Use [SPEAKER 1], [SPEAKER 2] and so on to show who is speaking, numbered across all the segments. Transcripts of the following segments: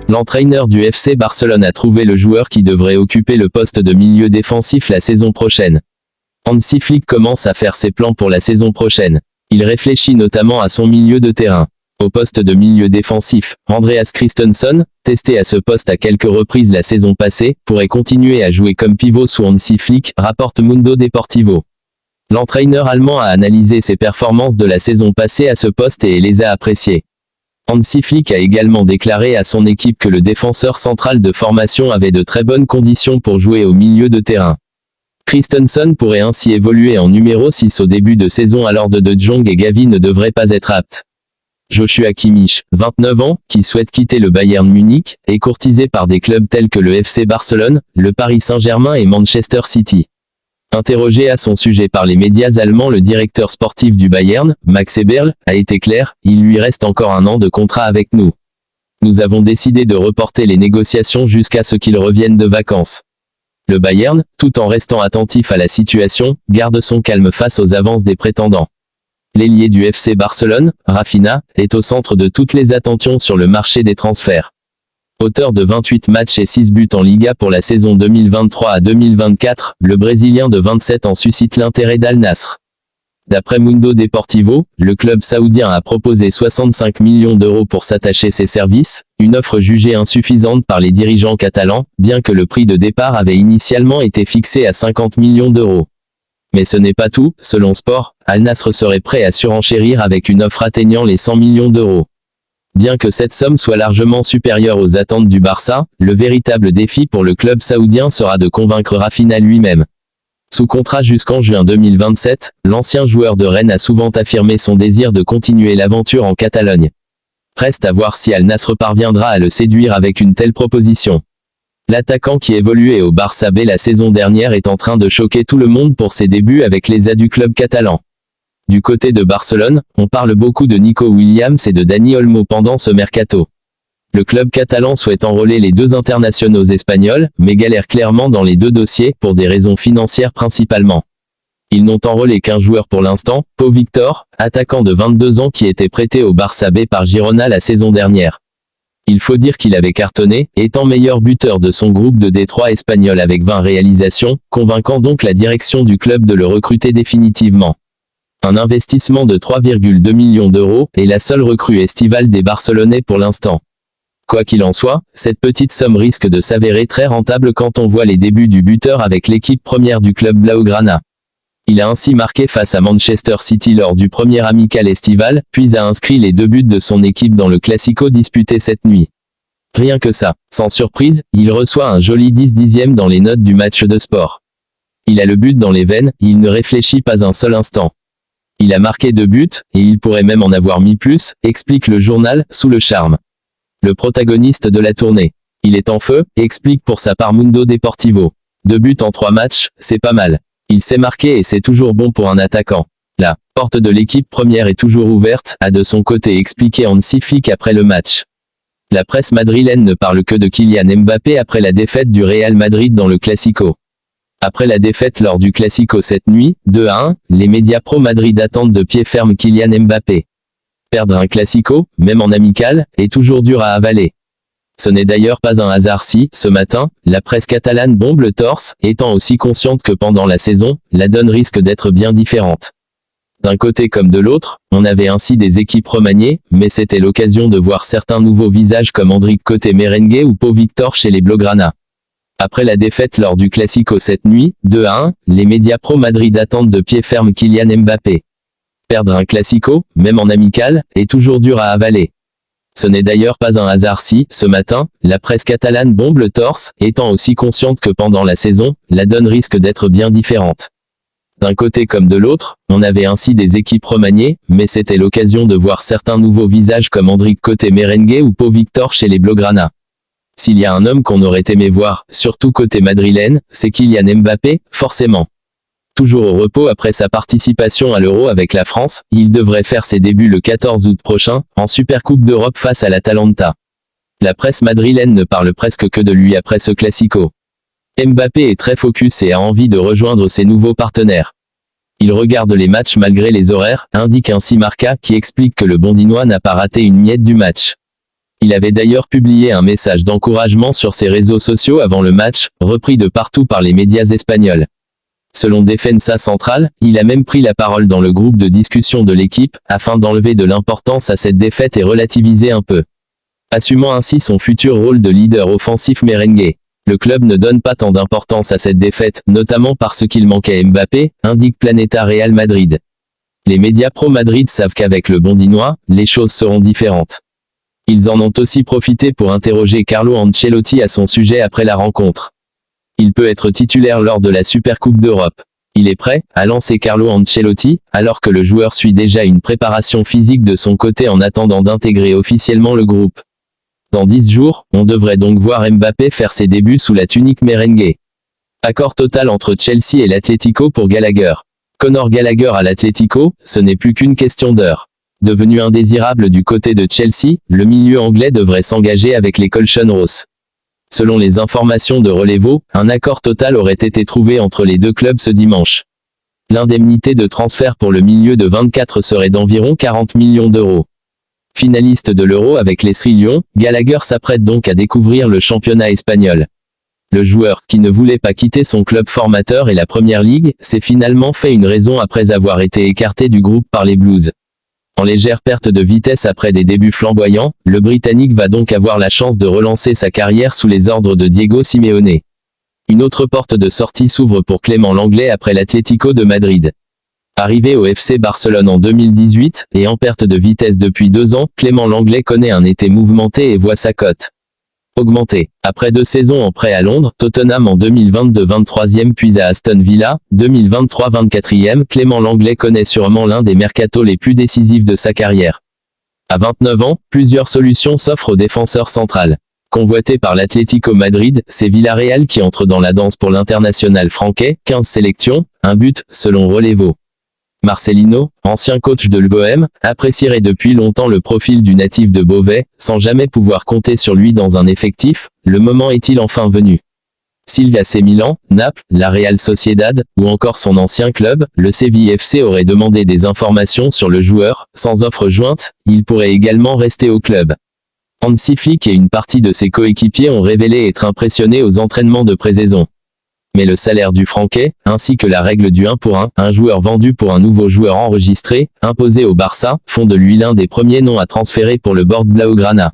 [SPEAKER 1] L'entraîneur du FC Barcelone a trouvé le joueur qui devrait occuper le poste de milieu défensif la saison prochaine. Hansi Flick commence à faire ses plans pour la saison prochaine. Il réfléchit notamment à son milieu de terrain. Au poste de milieu défensif, Andreas Christensen, testé à ce poste à quelques reprises la saison passée, pourrait continuer à jouer comme pivot sous Hansi Flick, rapporte Mundo Deportivo. L'entraîneur allemand a analysé ses performances de la saison passée à ce poste et les a appréciées. Hansi Flick a également déclaré à son équipe que le défenseur central de formation avait de très bonnes conditions pour jouer au milieu de terrain. Christensen pourrait ainsi évoluer en numéro 6 au début de saison alors De Jong et Gavi ne devraient pas être aptes. Joshua Kimmich, 29 ans, qui souhaite quitter le Bayern Munich, est courtisé par des clubs tels que le FC Barcelone, le Paris Saint-Germain et Manchester City. Interrogé à son sujet par les médias allemands, le directeur sportif du Bayern, Max Eberl, a été clair, il lui reste encore 1 an de contrat avec nous. Nous avons décidé de reporter les négociations jusqu'à ce qu'il revienne de vacances. Le Bayern, tout en restant attentif à la situation, garde son calme face aux avances des prétendants. L'ailier du FC Barcelone, Rafinha, est au centre de toutes les attentions sur le marché des transferts. Auteur de 28 matchs et 6 buts en Liga pour la saison 2023 à 2024, le Brésilien de 27 ans suscite l'intérêt d'Al Nassr. D'après Mundo Deportivo, le club saoudien a proposé 65 millions d'euros pour s'attacher ses services, une offre jugée insuffisante par les dirigeants catalans, bien que le prix de départ avait initialement été fixé à 50 millions d'euros. Mais ce n'est pas tout, selon Sport, Al Nassr serait prêt à surenchérir avec une offre atteignant les 100 millions d'euros. Bien que cette somme soit largement supérieure aux attentes du Barça, le véritable défi pour le club saoudien sera de convaincre Rafinha lui-même. Sous contrat jusqu'en juin 2027, l'ancien joueur de Rennes a souvent affirmé son désir de continuer l'aventure en Catalogne. Reste à voir si Al Nassr parviendra à le séduire avec une telle proposition. L'attaquant qui évoluait au Barça B la saison dernière est en train de choquer tout le monde pour ses débuts avec les A du club catalan. Du côté de Barcelone, on parle beaucoup de Nico Williams et de Dani Olmo pendant ce mercato. Le club catalan souhaite enrôler les 2 internationaux espagnols, mais galère clairement dans les 2 dossiers, pour des raisons financières principalement. Ils n'ont enrôlé qu'un joueur pour l'instant, Pau Victor, attaquant de 22 ans qui était prêté au Barça B par Girona la saison dernière. Il faut dire qu'il avait cartonné, étant meilleur buteur de son groupe de D3 espagnol avec 20 réalisations, convainquant donc la direction du club de le recruter définitivement. Un investissement de 3,2 millions d'euros est la seule recrue estivale des Barcelonais pour l'instant. Quoi qu'il en soit, cette petite somme risque de s'avérer très rentable quand on voit les débuts du buteur avec l'équipe première du club Blaugrana. Il a ainsi marqué face à Manchester City lors du premier amical estival, puis a inscrit les 2 buts de son équipe dans le Classico disputé cette nuit. Rien que ça. Sans surprise, il reçoit un joli 10/10 dans les notes du match de Sport. Il a le but dans les veines, il ne réfléchit pas un seul instant. Il a marqué 2 buts, et il pourrait même en avoir mis plus, explique le journal, sous le charme. Le protagoniste de la tournée. Il est en feu, explique pour sa part Mundo Deportivo. 2 buts en 3 matchs, c'est pas mal. Il sait marquer et c'est toujours bon pour un attaquant. La porte de l'équipe première est toujours ouverte, a de son côté expliqué Hansi Flick après le match. La presse madrilène ne parle que de Kylian Mbappé après la défaite du Real Madrid dans le Classico. Après la défaite lors du Classico cette nuit, 2-1, les médias pro-Madrid attendent de pied ferme Kylian Mbappé. Perdre un Classico, même en amical, est toujours dur à avaler. Ce n'est d'ailleurs pas un hasard si, ce matin, la presse catalane bombe le torse, étant aussi consciente que pendant la saison, la donne risque d'être bien différente. D'un côté comme de l'autre, on avait ainsi des équipes remaniées, mais c'était l'occasion de voir certains nouveaux visages comme Endrick côté merengue ou Pau Victor chez les Blaugrana. Après la défaite lors du Classico cette nuit, 2-1, les médias pro-Madrid attendent de pied ferme Kylian Mbappé. Perdre un Classico, même en amical, est toujours dur à avaler. Ce n'est d'ailleurs pas un hasard si, ce matin, la presse catalane bombe le torse, étant aussi consciente que pendant la saison, la donne risque d'être bien différente. D'un côté comme de l'autre, on avait ainsi des équipes remaniées, mais c'était l'occasion de voir certains nouveaux visages comme Endrick côté merengue ou Pau Victor chez les Blaugrana. S'il y a un homme qu'on aurait aimé voir, surtout côté madrilène, c'est Kylian Mbappé, forcément. Toujours au repos après sa participation à l'Euro avec la France, il devrait faire ses débuts le 14 août prochain, en Supercoupe d'Europe face à l'Atalanta. La presse madrilène ne parle presque que de lui après ce Classico. Mbappé est très focus et a envie de rejoindre ses nouveaux partenaires. Il regarde les matchs malgré les horaires, indique ainsi Marca qui explique que le Bondinois n'a pas raté une miette du match. Il avait d'ailleurs publié un message d'encouragement sur ses réseaux sociaux avant le match, repris de partout par les médias espagnols. Selon Defensa Central, il a même pris la parole dans le groupe de discussion de l'équipe, afin d'enlever de l'importance à cette défaite et relativiser un peu. Assumant ainsi son futur rôle de leader offensif merengue. Le club ne donne pas tant d'importance à cette défaite, notamment parce qu'il manquait Mbappé, indique Planeta Real Madrid. Les médias pro-Madrid savent qu'avec le Bondinois, les choses seront différentes. Ils en ont aussi profité pour interroger Carlo Ancelotti à son sujet après la rencontre. Il peut être titulaire lors de la Supercoupe d'Europe. Il est prêt, a lancé Carlo Ancelotti, alors que le joueur suit déjà une préparation physique de son côté en attendant d'intégrer officiellement le groupe. Dans 10 jours, on devrait donc voir Mbappé faire ses débuts sous la tunique merengue. Accord total entre Chelsea et l'Atlético pour Gallagher. Conor Gallagher à l'Atlético, ce n'est plus qu'une question d'heure. Devenu indésirable du côté de Chelsea, le milieu anglais devrait s'engager avec les Colchonros. Selon les informations de Relevo, un accord total aurait été trouvé entre les deux clubs ce dimanche. L'indemnité de transfert pour le milieu de 24 serait d'environ 40 millions d'euros. Finaliste de l'Euro avec l'Esri Lyon, Gallagher s'apprête donc à découvrir le championnat espagnol. Le joueur, qui ne voulait pas quitter son club formateur et la Première Ligue, s'est finalement fait une raison après avoir été écarté du groupe par les Blues. En légère perte de vitesse après des débuts flamboyants, le Britannique va donc avoir la chance de relancer sa carrière sous les ordres de Diego Simeone. Une autre porte de sortie s'ouvre pour Clément Lenglet après l'Atlético de Madrid. Arrivé au FC Barcelone en 2018, et en perte de vitesse depuis 2 ans, Clément Lenglet connaît un été mouvementé et voit sa cote augmenter. Après 2 saisons en prêt à Londres, Tottenham en 2022 23e puis à Aston Villa, 2023 24e, Clément Lenglet connaît sûrement l'un des mercatos les plus décisifs de sa carrière. À 29 ans, plusieurs solutions s'offrent au défenseur central. Convoité par l'Atlético Madrid, c'est Villarreal qui entre dans la danse pour l'international franquais, 15 sélections, un but, selon Relevo. Marcelino, ancien coach de l'Bohème, apprécierait depuis longtemps le profil du natif de Beauvais, sans jamais pouvoir compter sur lui dans un effectif, le moment est-il enfin venu. S'il y a AC Milan, Naples, la Real Sociedad, ou encore son ancien club, le Séville FC aurait demandé des informations sur le joueur, sans offre jointe, il pourrait également rester au club. Hansi Flick et une partie de ses coéquipiers ont révélé être impressionnés aux entraînements de pré-saison. Mais le salaire du Franquais, ainsi que la règle du 1 pour 1, un joueur vendu pour un nouveau joueur enregistré, imposé au Barça, font de lui l'un des premiers noms à transférer pour le board Blaugrana.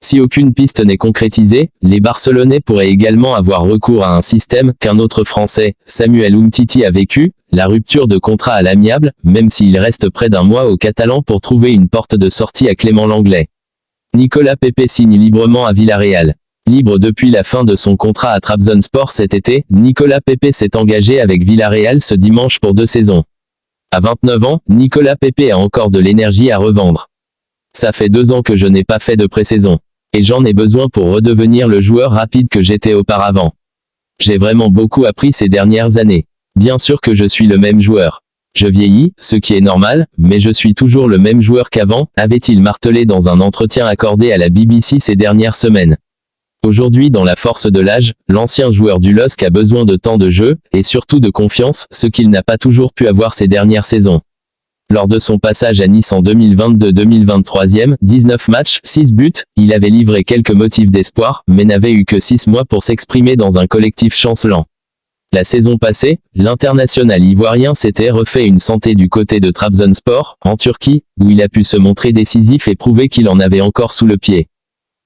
[SPEAKER 1] Si aucune piste n'est concrétisée, les Barcelonais pourraient également avoir recours à un système qu'un autre Français, Samuel Umtiti a vécu, la rupture de contrat à l'amiable, même s'il reste près d'un mois aux Catalans pour trouver une porte de sortie à Clément Lenglet. Nicolas Pepe signe librement à Villarreal. Libre depuis la fin de son contrat à Trabzonspor cet été, Nicolas Pepe s'est engagé avec Villarreal ce dimanche pour 2 saisons. À 29 ans, Nicolas Pepe a encore de l'énergie à revendre. Ça fait 2 ans que je n'ai pas fait de pré-saison. Et j'en ai besoin pour redevenir le joueur rapide que j'étais auparavant. J'ai vraiment beaucoup appris ces dernières années. Bien sûr que je suis le même joueur. Je vieillis, ce qui est normal, mais je suis toujours le même joueur qu'avant, avait-il martelé dans un entretien accordé à la BBC ces dernières semaines. Aujourd'hui dans la force de l'âge, l'ancien joueur du LOSC a besoin de temps de jeu, et surtout de confiance, ce qu'il n'a pas toujours pu avoir ces dernières saisons. Lors de son passage à Nice en 2022-2023, 19 matchs, 6 buts, il avait livré quelques motifs d'espoir, mais n'avait eu que 6 mois pour s'exprimer dans un collectif chancelant. La saison passée, l'international ivoirien s'était refait une santé du côté de Trabzonspor, en Turquie, où il a pu se montrer décisif et prouver qu'il en avait encore sous le pied.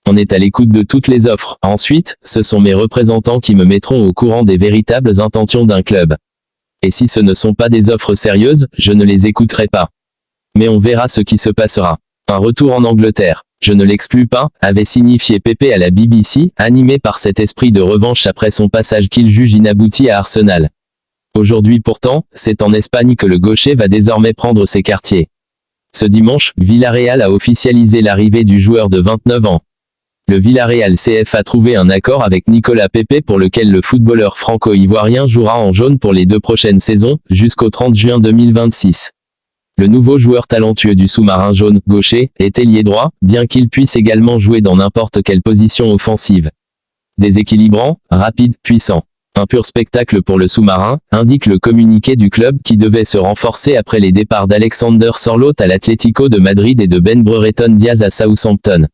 [SPEAKER 1] On est à l'écoute de toutes les offres. Ensuite, ce sont mes représentants qui me mettront au courant des véritables intentions d'un club. Et si ce ne sont pas des offres sérieuses, je ne les écouterai pas. Mais on verra ce qui se passera. Un retour en Angleterre, je ne l'exclus pas, avait signifié Pepe à la BBC, animé par cet esprit de revanche après son passage qu'il juge inabouti à Arsenal. Aujourd'hui pourtant, c'est en Espagne que le gaucher va désormais prendre ses quartiers. Ce dimanche, Villarreal a officialisé l'arrivée du joueur de 29 ans. Le Villarreal CF a trouvé un accord avec Nicolas Pepe pour lequel le footballeur franco-ivoirien jouera en jaune pour les 2 prochaines saisons, jusqu'au 30 juin 2026. Le nouveau joueur talentueux du sous-marin jaune, gaucher, est ailier droit, bien qu'il puisse également jouer dans n'importe quelle position offensive. Déséquilibrant, rapide, puissant. Un pur spectacle pour le sous-marin, indique le communiqué du club qui devait se renforcer après les départs d'Alexander Sorloth à l'Atlético de Madrid et de Ben Brereton Diaz à Southampton.